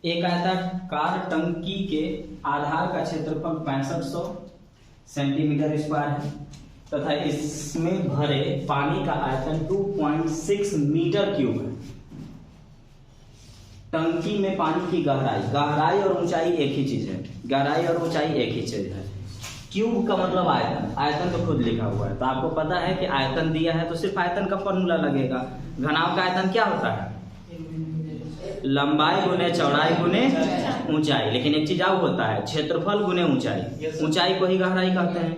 एक आयताकार टंकी के आधार का क्षेत्रफल 6500 सेंटीमीटर स्क्वायर है तथा इसमें भरे पानी का आयतन 2.6 मीटर क्यूब है। टंकी में पानी की गहराई और ऊंचाई एक ही चीज है, गहराई और ऊंचाई एक ही चीज है। क्यूब का मतलब आयतन तो खुद लिखा हुआ है, तो आपको पता है कि आयतन दिया है तो सिर्फ आयतन का फॉर्मूला लगेगा। घनाभ का आयतन क्या होता है? लंबाई गुने चौड़ाई गुने ऊंचाई। लेकिन एक चीज और होता है, क्षेत्रफल गुने ऊंचाई। ऊंचाई को ही गहराई कहते हैं।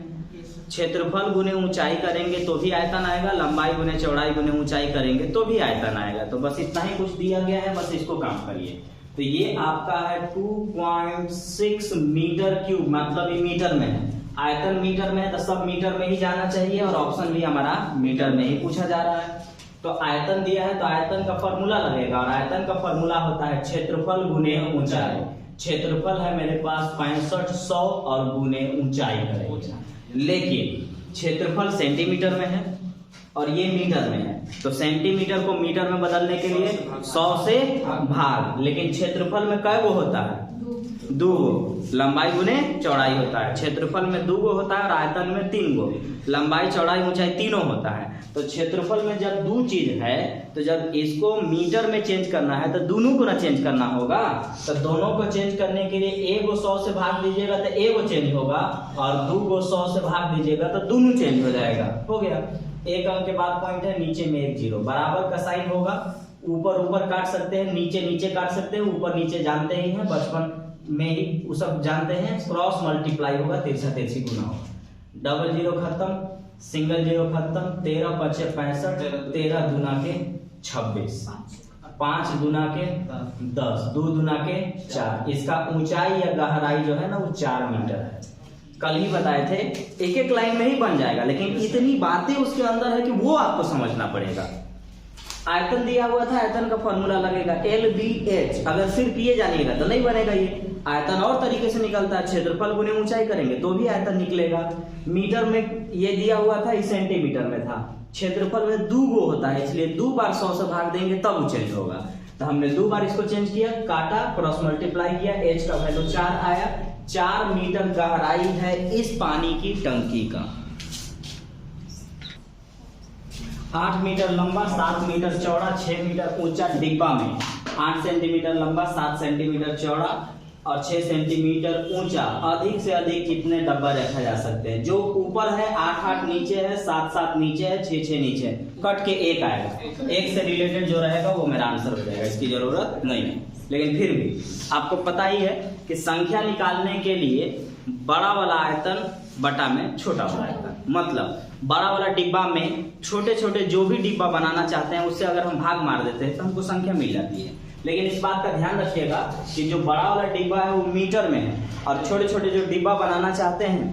क्षेत्रफल गुने ऊंचाई करेंगे तो भी आयतन आएगा, लंबाई गुने चौड़ाई गुने ऊंचाई करेंगे तो भी आयतन आएगा। तो बस इतना ही कुछ दिया गया है, बस इसको काम करिए। तो ये आपका है 2.6 मीटर क्यूब, मतलब ये मीटर में है। आयतन मीटर में है तो सब मीटर में ही जाना चाहिए और ऑप्शन भी हमारा मीटर में ही पूछा जा रहा है। तो आयतन दिया है तो आयतन का फॉर्मूला लगेगा और आयतन का फॉर्मूला होता है क्षेत्रफल गुने ऊंचाई। क्षेत्रफल है मेरे पास 6500 और गुने ऊंचाई करेंगे। लेकिन क्षेत्रफल सेंटीमीटर में है और ये मीटर में है, तो सेंटीमीटर को मीटर में बदलने के लिए 100 से भाग। लेकिन क्षेत्रफल में कै गो होता है? 2 गो। लंबाई गुने चौड़ाई होता है। क्षेत्रफल में 2 गो होता है और आयतन में 3 गो। लंबाई चौड़ाई ऊंचाई तीनों होता है। तो क्षेत्रफल में जब 2 चीज है तो जब इसको मीटर में चेंज करना है तो दोनों को ना चेंज करना होगा। तो दोनों को चेंज करने के लिए एक को 100 से भाग दीजिएगा तो एक को चेंज होगा और 2 को 100 से भाग दीजिएगा तो दोनों चेंज हो जाएगा। हो गया। एक अंक के बाद पॉइंट है, नीचे में एक जीरो। बराबर का साइन होगा, ऊपर ऊपर काट सकते हैं, नीचे नीचे काट सकते हैं, ऊपर नीचे जानते ही हैं, बचपन में ही वो सब जानते हैं। क्रॉस मल्टीप्लाई होगा, तिरछा तिरछी गुना होगा। डबल जीरो खत्म, सिंगल जीरो खत्म। 13 पचे 65, 13 दूना के 26, 5 दूना के 10, 2 दूना के 4। इसका ऊंचाई या गहराई जो है ना वो 4 मीटर है। कल ही बताए थे, एक एक लाइन में ही बन जाएगा, लेकिन इतनी बातें उसके अंदर है कि वो आपको समझना पड़ेगा। आयतन दिया हुआ था, आयतन का फॉर्मूला लगेगा LBH। अगर सिर्फ ये जानिएगा तो नहीं बनेगा। ये आयतन और तरीके से निकलता है, क्षेत्रफल गुने ऊंचाई करेंगे तो भी आयतन निकलेगा। मीटर में ये दिया हुआ था, इस सेंटीमीटर में था। क्षेत्रफल में 2 गो होता है, इसलिए 2 बार 100 से भाग देंगे तब वो चेंज होगा। तो हमने 2 बार इसको चेंज किया, काटा, क्रॉस मल्टीप्लाई किया, H का वैल्यू 4 आया। 4 मीटर गहराई है इस पानी की टंकी का। 8 मीटर लंबा, 7 मीटर चौड़ा, 6 मीटर ऊंचा डिब्बा में 8 सेंटीमीटर लंबा, 7 सेंटीमीटर चौड़ा और 6 सेंटीमीटर ऊंचा। अधिक से अधिक कितने डब्बा रखा जा सकते हैं? जो ऊपर है 8 नीचे है, 7 नीचे है, 6 नीचे है, कट के 1 आएगा। 1 से रिलेटेड जो रहेगा वो मेरा आंसर हो जाएगा, इसकी जरूरत नहीं है। लेकिन फिर भी आपको पता ही है कि संख्या निकालने के लिए बड़ा वाला आयतन बटा में छोटा वाला आयतन, मतलब बड़ा वाला डिब्बा में छोटे छोटे जो भी डिब्बा बनाना चाहते हैं उससे अगर हम भाग मार देते हैं तो हमको संख्या मिल जाती है। लेकिन इस बात का ध्यान रखिएगा कि जो बड़ा वाला डिब्बा है वो मीटर में है और छोटे छोटे जो डिब्बा बनाना चाहते हैं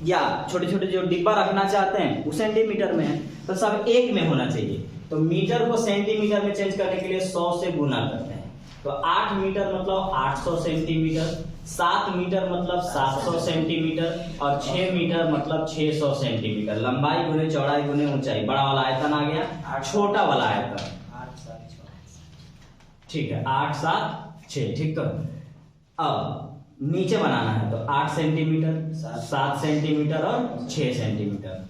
या छोटे छोटे जो डिब्बा रखना चाहते हैं वो सेंटीमीटर में है। तो सब एक में होना चाहिए। तो मीटर को सेंटीमीटर में चेंज करने के लिए 100 से गुना करते हैं। तो 8 मीटर मतलब 800 सेंटीमीटर, 7 मीटर मतलब 700 सेंटीमीटर और 6 मीटर मतलब 600 सेंटीमीटर। लंबाई गुने चौड़ाई गुने ऊंचाई। बड़ा वाला आयतन आ गया, छोटा वाला आयतन, ठीक है, 8 7 6, ठीक। अब नीचे बनाना है तो 8 सेंटीमीटर, 7 सेंटीमीटर और 6 सेंटीमीटर।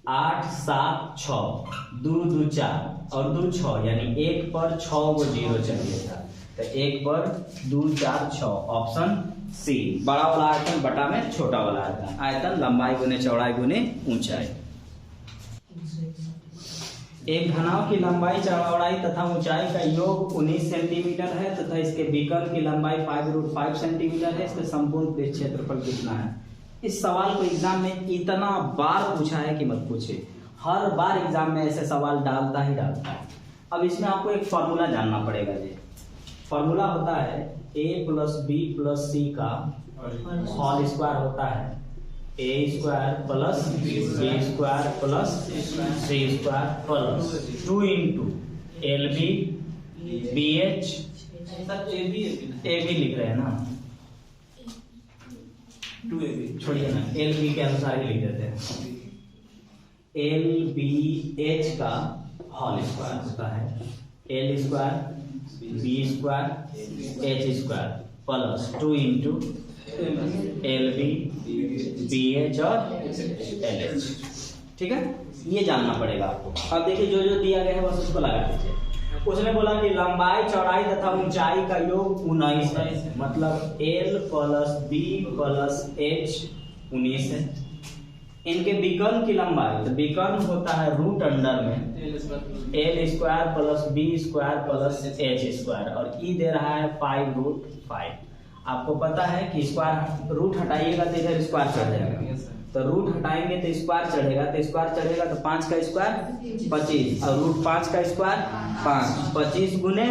8 7 6, 2 2 4 और 2 6, यानी 1 पर 6 गो जीरो चाहिए था। तो 1 पर 2 4 6, ऑप्शन सी। बड़ा वाला आयतन बटा में छोटा वाला आयतन। आयतन लंबाई गुने चौड़ाई गुने ऊंचाई। एक घनाभ की लंबाई चौड़ाई तथा ऊंचाई का योग 19 सेंटीमीटर है तथा इसके बीकर की लंबाई 5√5 सेंटीमीटर है। इसके संपूर्ण पृष्ठ क्षेत्रफल कितना है? इस सवाल को एग्जाम में इतना बार पूछा है कि मत पूछे। हर बार एग्जाम में ऐसे सवाल डालता ही डालता है। अब इसमें आपको एक फॉर्मूला जानना पड़ेगा। जी, फॉर्मूला होता है a + b + c का होल स्क्वायर होता है a square plus b square plus c square plus 2 * LB BH। AB लिख रहे हैं ना, 2AB छोड़िए ना, LB के अनुसार ही लिख देते हैं। LBH का होल स्क्वायर होता है L square B square H square plus 2 into L B B H और एल एच। ठीक है, ये जानना पड़ेगा आपको। अब देखिए जो जो दिया गया है बस उसको लगा दीजिए। उसने बोला कि लंबाई चौड़ाई तथा ऊंचाई का योग 19 है, मतलब L plus B plus H 19 है। इनके विकर्ण की लंबाई, तो विकर्ण होता है रूट अंडर में L square plus B square plus H square, और ई दे रहा है 5√5। आपको पता है कि स्क्वायर रूट हटाइएगा तो इधर स्क्वायर चढ़ जाएगा, तो रूट हटाएंगे तो स्क्वायर चढ़ेगा, तो स्क्वायर चढ़ेगा तो 5 का स्क्वायर 25 और रूट 5 का स्क्वायर 5, 25 गुने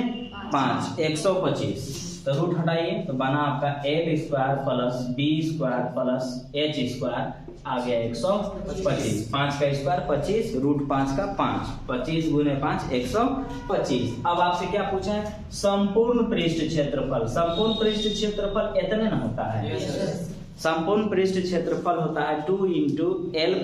5 125। तो रूट हटाइए तो बना आपका L square plus B square plus H square आ गया 125। 5 का स्क्वायर 25 रूट 5 का 5, 25 गुने 5 125। अब आपसे क्या पूछा है? संपूर्ण पृष्ठ क्षेत्रफल। संपूर्ण पृष्ठ क्षेत्रफल इतने ना होता है, संपूर्ण पृष्ठ क्षेत्रफल होता है 2 into L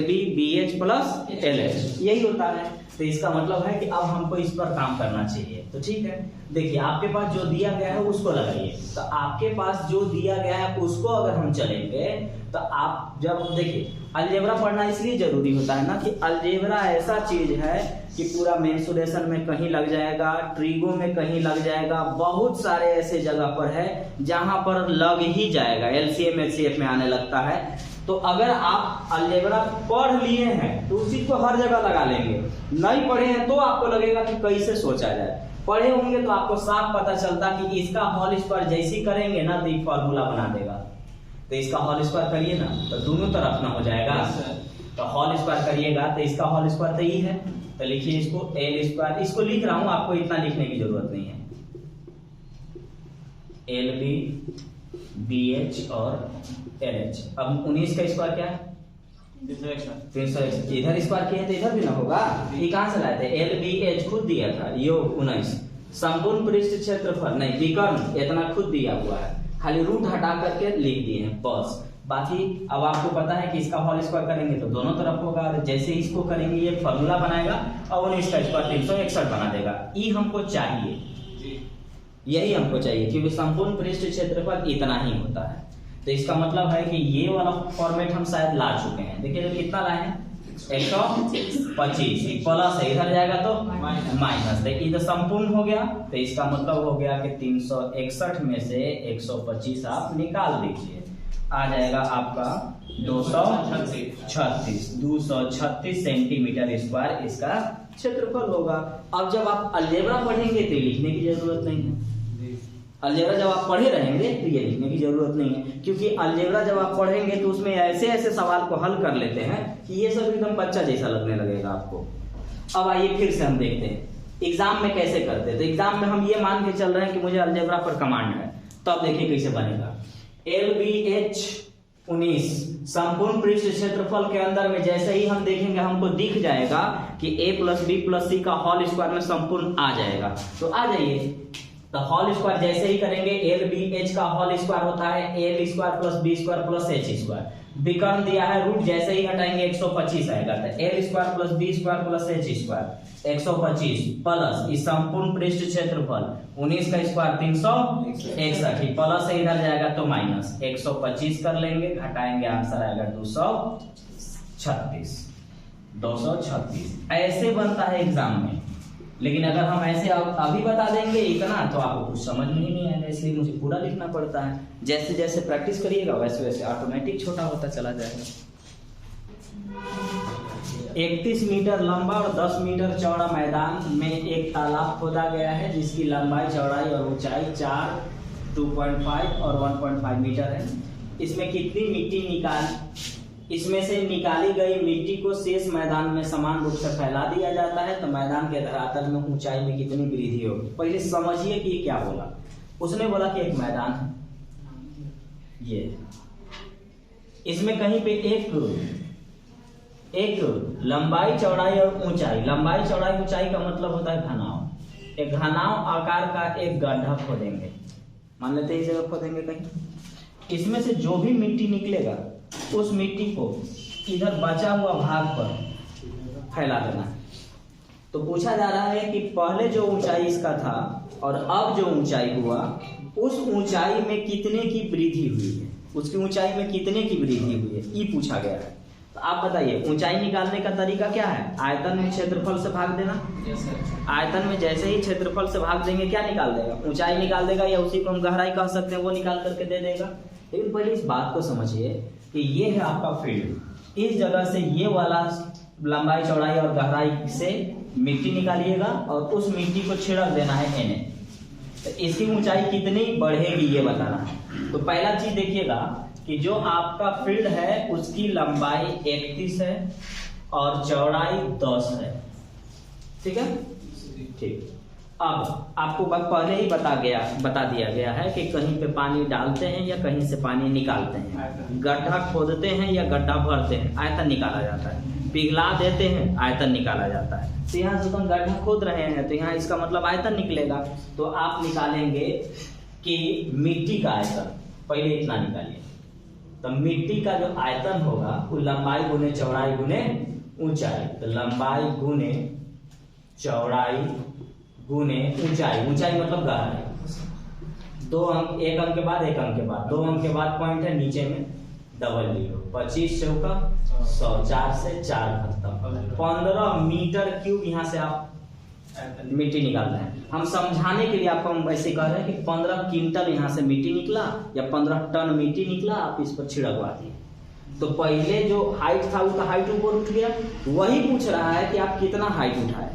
B B H plus L H, यही होता है। तो इसका मतलब है कि अब हमको इस पर काम करना चाहिए। तो ठीक है, देखिए आपके पास जो दिया गया है उसको लगाइए। तो आपके पास जो दिया गया है उसको अगर हम चलेंगे तो आप जब देखिए अलजेब्रा पढ़ना इसलिए जरूरी होता है ना कि अलजेब्रा ऐसा चीज है कि पूरा मेंसुरेशन में कहीं लग जाएगा, ट्रिगो में कहीं लग जाएगा, बहुत सारे ऐसे जगह पर है जहां पर लग ही जाएगा, एलसीएम एचसीएफ में आने लगता है। तो अगर आप अलजेब्रा पढ़ लिए हैं तो उसी को हर जगह लगा लेंगे, नहीं पढ़े हैं तो आपको लगेगा कि कैसे सोचा जाए। पढ़े होंगे तो आपको साफ पता चलता कि इसका होल स्क्वायर जैसी करेंगे ना तो ये फॉर्मूला बना देगा। तो इसका होल स्क्वायर करिए ना तो दोनों तरफ ना हो जाएगा, तो होल स्क्वायर करिएगा तो इसका होल स्क्वायर तो ये है, तो लिखिए इसको एल स्क्वायर, इसको लिख रहा हूं, आपको इतना लिखने की जरूरत नहीं है। एल बी बी एच और एल एच। अब 19 का स्क्वायर क्या है? 300। इधर स्क्वायर किए तो इधर भी ना होगा, ये कहां से लाए थे? एल बी एच खुद दिया था, योग 19। संपूर्ण पृष्ठ क्षेत्रफल नहीं, विकर्ण इतना खुद दिया हुआ है, खाली रूट हटा करके लिख दिए हैं बस। बाकी अब आपको पता है कि इसका होल स्क्वायर करेंगे तो दोनों तरफ होगा, जैसे इसको करेंगे ये फॉर्मूला बनाएगा और 19 का स्क्वायर 361 बना देगा। ये हमको चाहिए, यही हमको चाहिए, क्योंकि संपूर्ण पृष्ठ क्षेत्रफल इतना ही होता है। तो इसका मतलब है कि ये वाला फॉर्मेट हम शायद ला चुके हैं। देखिए तो कितना लाए हैं? 125 प्लस है, इधर जाएगा तो माइनस, इधर संपूर्ण हो गया। तो इसका मतलब हो गया कि 361 में से 125 आप निकाल दीजिए, आ जाएगा आपका 236 सेंटीमीटर स्क्वायर इसका क्षेत्रफल होगा। अब जब आप अलजेब्रा पढ़ेंगे तो लिखने की जरूरत नहीं है, अलजेब्रा जब आप पढ़े रहेंगे तो ये लिखने की जरूरत नहीं है, क्योंकि अलजेब्रा जब आप पढ़ेंगे तो उसमें ऐसे ऐसे सवाल को हल कर लेते हैं कि ये सब एकदम बच्चा जैसा लगने लगेगा आपको। अब आइए फिर से हम देखते हैं एग्जाम में कैसे करते हैं। तो एग्जाम में हम ये मान के चल रहे हैं कि मुझे अलजेब्रा पर कमांड है, तो अब देखिए कैसे बनेगा। एल बी एच 19 संपूर्ण पृष्ठ क्षेत्रफल के अंदर में जैसे ही हम देखेंगे हमको दिख जाएगा कि a प्लस बी प्लस सी का होल स्क्वायर में संपूर्ण आ जाएगा। तो आ जाइए, तो होल स्क्वायर जैसे ही करेंगे एल बी एच का होल स्क्वायर होता है L square plus B square plus H square. विकर्ण दिया है रूट, जैसे ही हटाएंगे 125 आएगा, तो L square plus B square plus H square 125 plus इस संपूर्ण पृष्ठ क्षेत्रफल 19 का स्क्वायर 361 प्लस से इधर जाएगा तो माइनस 125 कर लेंगे, घटाएंगे आंसर आएगा 236। ऐसे बनता है एग्जाम में। लेकिन अगर हम ऐसे अभी बता देंगे इतना तो आपको कुछ समझ में ही नहीं आएगा, इसलिए मुझे पूरा लिखना पड़ता है। जैसे जैसे प्रैक्टिस करिएगा वैसे वैसे ऑटोमेटिक छोटा होता चला जाएगा। 31 मीटर लंबा और 10 मीटर चौड़ा मैदान में एक तालाब खोदा गया है जिसकी लंबाई चौड़ाई और ऊंचाई 4, 2.5 और 1.5 मीटर है। इसमें कितनी मिट्टी इसमें से निकाली गई मिट्टी को शेष मैदान में समान रूप से फैला दिया जाता है तो मैदान के धरातल में ऊंचाई में कितनी वृद्धि होगी। पहले समझिए कि क्या बोला। उसने बोला कि एक मैदान है, ये इसमें कहीं पे एक लंबाई चौड़ाई और ऊंचाई, लंबाई चौड़ाई ऊंचाई का मतलब होता है घनाव। एक घनाव आकार का एक गड्ढा खोदेंगे, मान लेते हैं इस जगह खोदेंगे कहीं। इसमें से जो भी मिट्टी निकलेगा उस मिट्टी को इधर बचा हुआ भाग पर फैला देना। तो पूछा जा रहा है कि पहले जो ऊंचाई इसका था और अब जो ऊंचाई हुआ उस ऊंचाई में कितने की वृद्धि हुई है, उसकी ऊंचाई में कितने की वृद्धि हुई है, ये पूछा गया है। तो आप बताइए ऊंचाई निकालने का तरीका क्या है? आयतन में क्षेत्रफल से भाग देना। आयतन में जैसे ही क्षेत्रफल से भाग देंगे क्या निकाल देगा? ऊंचाई निकाल देगा, या उसी को हम गहराई कह सकते हैं, वो निकाल करके दे देगा। लेकिन पहले इस बात को समझिए कि ये है आपका फील्ड, इस जगह से ये वाला लंबाई चौड़ाई और गहराई से मिट्टी निकालिएगा और उस मिट्टी को छिड़क देना है Na। तो इसकी ऊंचाई कितनी बढ़ेगी ये बताना है। तो पहला चीज देखिएगा कि जो आपका फील्ड है उसकी लंबाई 31 है और चौड़ाई 10 है, ठीक है? ठीक। अब आपको पहले ही बता दिया गया है कि कहीं पे पानी डालते हैं या कहीं से पानी निकालते हैं, गड्ढा खोदते हैं या गड्ढा भरते हैं, आयतन निकाला जाता है। पिघला देते हैं, आयतन निकाला जाता है। तो यहाँ से हम गड्ढा खोद रहे हैं तो यहाँ इसका मतलब आयतन निकलेगा। तो आप निकालेंगे कि मिट्टी का आयतन, पहले इतना निकालिए। तो मिट्टी का जो आयतन होगा वो लंबाई गुने चौड़ाई गुने ऊंचाई। तो लंबाई गुने चौड़ाई गुने ऊंचाई, ऊंचाई मतलब गहराई। 2 अंक, 1 अंक के बाद 1 अंक के बाद 2 अंक के बाद पॉइंट है, नीचे में डबल जीरो। 25 चौका 100, 4 से 4 खत्म। 15 मीटर क्यूब यहाँ से आप मिट्टी निकाल रहे हैं। हम समझाने के लिए आपको हम ऐसे कह रहे हैं कि 15 क्विंटल यहाँ से मिट्टी निकला या 15 टन मिट्टी निकला, आप इस पर छिड़कवा दिए। तो पहले जो हाइट था उसका हाइट ऊपर उठ गया। वही पूछ रहा है कि आप कितना हाइट उठाए,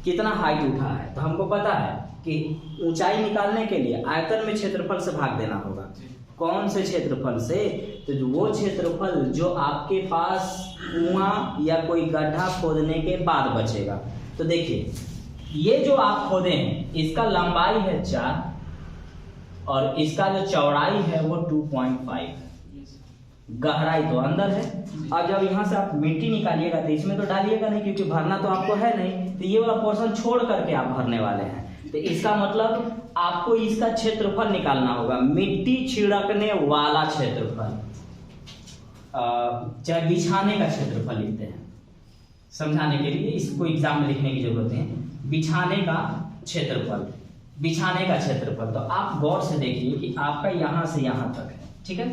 कितना हाइट उठा है। तो हमको पता है कि ऊंचाई निकालने के लिए आयतन में क्षेत्रफल से भाग देना होगा। कौन से क्षेत्रफल से? तो वो क्षेत्रफल जो आपके पास कुआं या कोई गड्ढा खोदने के बाद बचेगा। तो देखिए ये जो आप खोदे हैं इसका लंबाई है 4 और इसका जो चौड़ाई है वो 2.5 है, गहराई तो अंदर है। अब जब यहाँ से आप मिट्टी निकालिएगा तो इसमें तो डालिएगा नहीं क्योंकि भरना तो आपको है नहीं, तो ये वाला पोर्शन छोड़ करके आप भरने वाले हैं। तो इसका मतलब आपको इसका क्षेत्रफल निकालना होगा, मिट्टी छिड़कने वाला क्षेत्रफल, चाहे बिछाने का क्षेत्रफल लिखते हैं समझाने के लिए, इसको एग्जाम में लिखने की जरूरत है। बिछाने का क्षेत्रफल, बिछाने का क्षेत्रफल। तो आप गौर से देखिए कि आपका यहाँ से यहाँ तक है, ठीक है,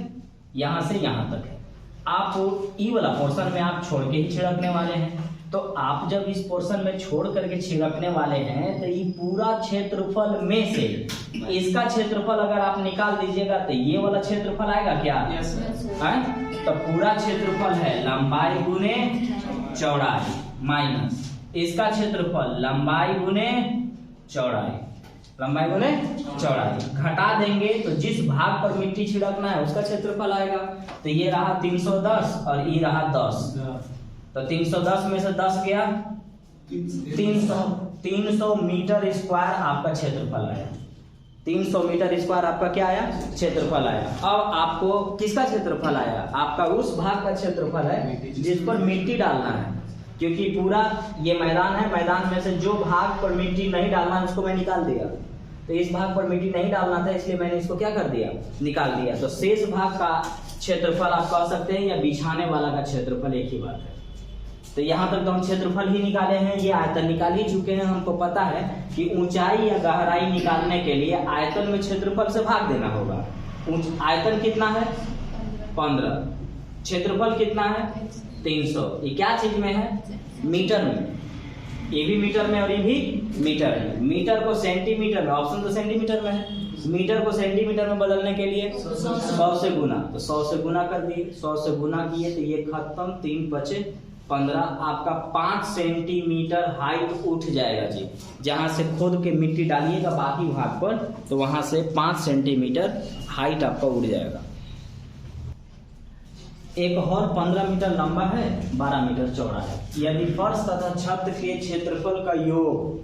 यहाँ से यहाँ तक है। आप ई वाला पोर्शन में आप छोड़ के ही छिड़कने वाले हैं। तो आप जब इस पोर्शन में छोड़ करके छिड़कने वाले हैं तो ये पूरा क्षेत्रफल में से इसका क्षेत्रफल अगर आप निकाल दीजिएगा तो ये वाला क्षेत्रफल आएगा क्या? तो पूरा क्षेत्रफल है लंबाई गुने चौड़ाई माइनस इसका क्षेत्रफल लंबाई गुने चौड़ाई, लंबाई गुने चौड़ाई। घटा देंगे तो जिस भाग पर मिट्टी छिड़कना है उसका क्षेत्रफल आएगा। तो ये रहा 310 और ये रहा 10। तो 310 में से 10 गया 300 मीटर स्क्वायर आपका क्षेत्रफल आया। 300 मीटर स्क्वायर आपका क्या आया? क्षेत्रफल आया। अब आपको किसका क्षेत्रफल आया? आपका उस भाग का क्षेत्रफल है जिस पर मिट्टी डालना है, क्योंकि पूरा ये मैदान है, मैदान में से जो भाग पर मिट्टी नहीं डालना है उसको मैं निकाल दिया। तो इस भाग पर मिट्टी नहीं डालना था इसलिए मैंने इसको क्या कर दिया? निकाल दिया। तो शेष भाग का क्षेत्रफल आप कह सकते हैं या बिछाने वाला का क्षेत्रफल एक ही बात है। तो यहाँ तक तो हम क्षेत्रफल ही निकाले हैं, ये आयतन निकाल ही चुके हैं। हमको पता है कि ऊंचाई या गहराई निकालने के लिए आयतन में क्षेत्रफल से भाग देना होगा। आयतन कितना है? 15। क्षेत्रफल कितना है? 300। ये क्या चीज में है? मीटर में। ये भी मीटर में और ये भी मीटर में। मीटर को सेंटीमीटर में, ऑप्शन तो सेंटीमीटर में है, मीटर को सेंटीमीटर में बदलने के लिए 100 से गुना। तो 100 से गुना कर दिए, 100 से गुना किए तो ये खत्म, 3 बचे 15। आपका 5 सेंटीमीटर हाइट उठ जाएगा जी। जहां से खोद के मिट्टी डालिएगा बाकी भाग पर तो वहां से 5 सेंटीमीटर हाइट आपका उड़ जाएगा। एक और 15 मीटर लंबा है, 12 मीटर चौड़ा है। यदि फर्श तथा छत के क्षेत्रफल का योग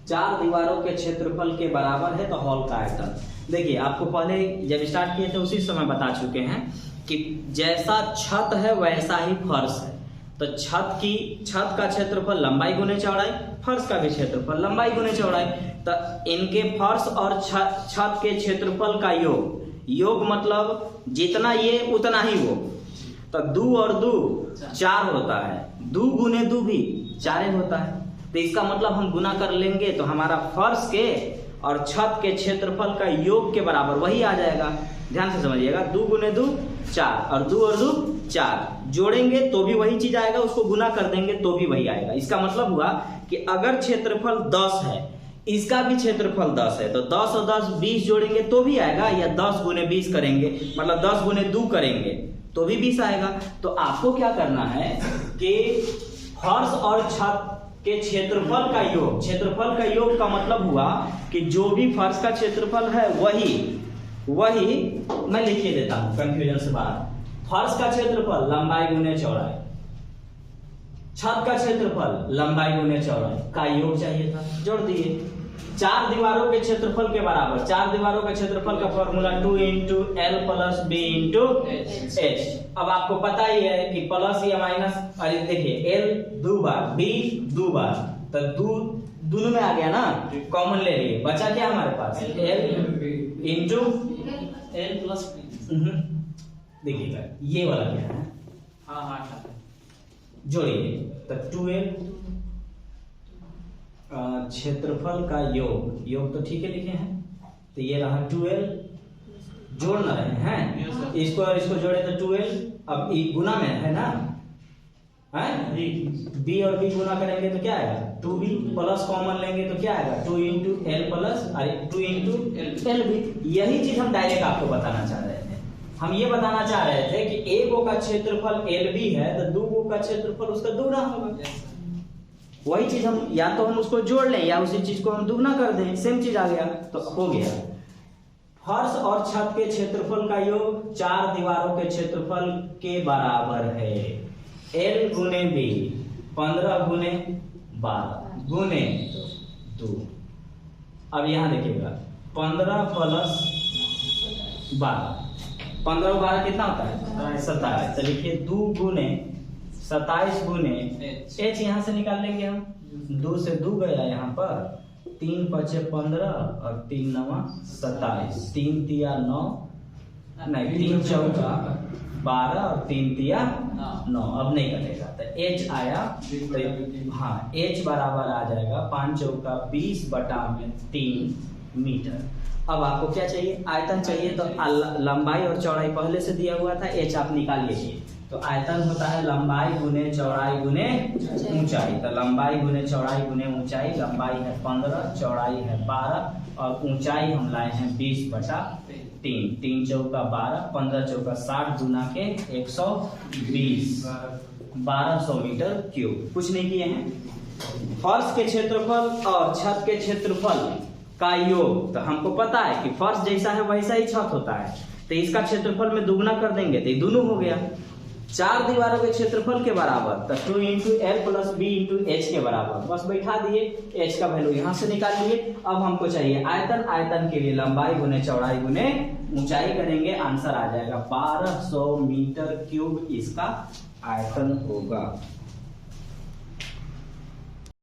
4 दीवारों के क्षेत्रफल के बराबर है तो हॉल का आयतन। देखिए आपको पहले जब स्टार्ट किए थे उसी समय बता चुके हैं कि जैसा छत है वैसा ही फर्श है। तो छत का क्षेत्रफल लंबाई गुने चौड़ाई, फर्श का भी क्षेत्रफल लंबाई गुने चौड़ाई। तो इनके फर्श और छत के क्षेत्रफल का योग मतलब जितना ये उतना ही वो। तो 2 और 2 4 होता है, 2 गुने 2 भी 4 होता है। तो इसका मतलब हम गुना कर लेंगे तो हमारा फर्श के और छत के क्षेत्रफल का योग के बराबर वही आ जाएगा। ध्यान से समझिएगा, 2 गुने 2 4 और 2 और 2 4, जोड़ेंगे तो भी वही चीज आएगा, उसको गुना कर देंगे तो भी वही आएगा। इसका मतलब हुआ कि अगर क्षेत्रफल 10 है, इसका भी क्षेत्रफल 10 है, तो 10 और 10 20 जोड़ेंगे तो भी आएगा, या 10 गुने 20 करेंगे मतलब 10 गुने 2 करेंगे तो भी 20 आएगा। तो आपको क्या करना है कि फर्श और छत के क्षेत्रफल का योग, क्षेत्रफल का योग का मतलब हुआ कि जो भी फर्श का क्षेत्रफल है वही मैं लिखिए देता हूं कंफ्यूजन से बाहर। फर्श का क्षेत्रफल लंबाई गुने चौड़ाई, छत का क्षेत्रफल लंबाई गुने चौड़ाई का योग चाहिए था, जोड़ दिए। 4 दीवारों के क्षेत्रफल के बराबर, 4 दीवारों के क्षेत्रफल का फॉर्मूला 2 × L + B × H। अब आपको पता ही है कि प्लस या माइनस, अरे देखिए L 2 बार, B 2 बार, तो दोनों में आ गया ना, कॉमन ले लिए, बचा क्या हमारे पास L × L + B। देखिएगा ये वाला क्या है, हाँ जोड़िए तो 2L क्षेत्रफल का योग तो ठीक है लिखे हैं, तो ये रहा 2L, जोड़ ना रहे हैं, इसको और इसको जोड़े तो 2L, अब गुना में है ना, है B और B गुना करेंगे तो क्या आएगा 2B, प्लस कॉमन लेंगे तो क्या आएगा 2 × L + 2 × LB। यही चीज हम डायरेक्ट आपको बताना चाह रहे थे। हम ये बताना चाह रहे थे कि एक गो का क्षेत्रफल LB है तो 2 गो का क्षेत्रफल उसका दुगना होगा। वही चीज हम या तो हम उसको जोड़ लें या उसी चीज को हम दुगना कर दें, सेम चीज आ गया तो हो गया। फर्श और छत के क्षेत्रफल का योग 4 दीवारों के क्षेत्रफल के बराबर है। L गुने B 15 गुने 12 गुने 2। अब यहां देखिएगा 15 + 12, 15 और 12 कितना होता है 27। तो लिखिए 2 गुने 27 गुने H यहाँ से निकाल लेंगे हम, 2 से 2 गया यहाँ पर, 3 × 5 = 15 और 3 × 9 = 27, 3 × 3 = 9, नहीं 3 × 4 = 12 और 3 × 3 = 9। अब नहीं कटेगा तो H आया, तो हाँ H बराबर आ जाएगा 5 × 4 = 20/3 मीटर। अब आपको क्या चाहिए, आयतन चाहिए, तो लंबाई और चौड़ाई पहले से दिया हुआ था, H आप निकाल लीजिए। तो आयतन होता है लंबाई गुने चौड़ाई गुने ऊंचाई, तो लंबाई गुने चौड़ाई गुने ऊंचाई, लंबाई है 15, चौड़ाई है 12 और ऊंचाई हम लाए हैं 20/3, 3 × 4 = 12, 15 × 4 = 60 गुना के 120, 1200 मीटर क्यूब। कुछ नहीं किए हैं। फर्श के क्षेत्रफल और छत के क्षेत्रफल का योग, तो हमको पता है कि फर्श जैसा है वैसा ही छत होता है, तो इसका क्षेत्रफल में दुगना कर देंगे तो ये दोनों हो गया। 4 दीवारों के क्षेत्रफल के बराबर, तो 2 × L + B × H के बराबर, बस बैठा दिए, H का वैल्यू यहाँ से निकाल लिए। अब हमको चाहिए आयतन, आयतन के लिए लंबाई गुने चौड़ाई गुने ऊंचाई करेंगे, आंसर आ जाएगा 1200 मीटर क्यूब इसका आयतन होगा।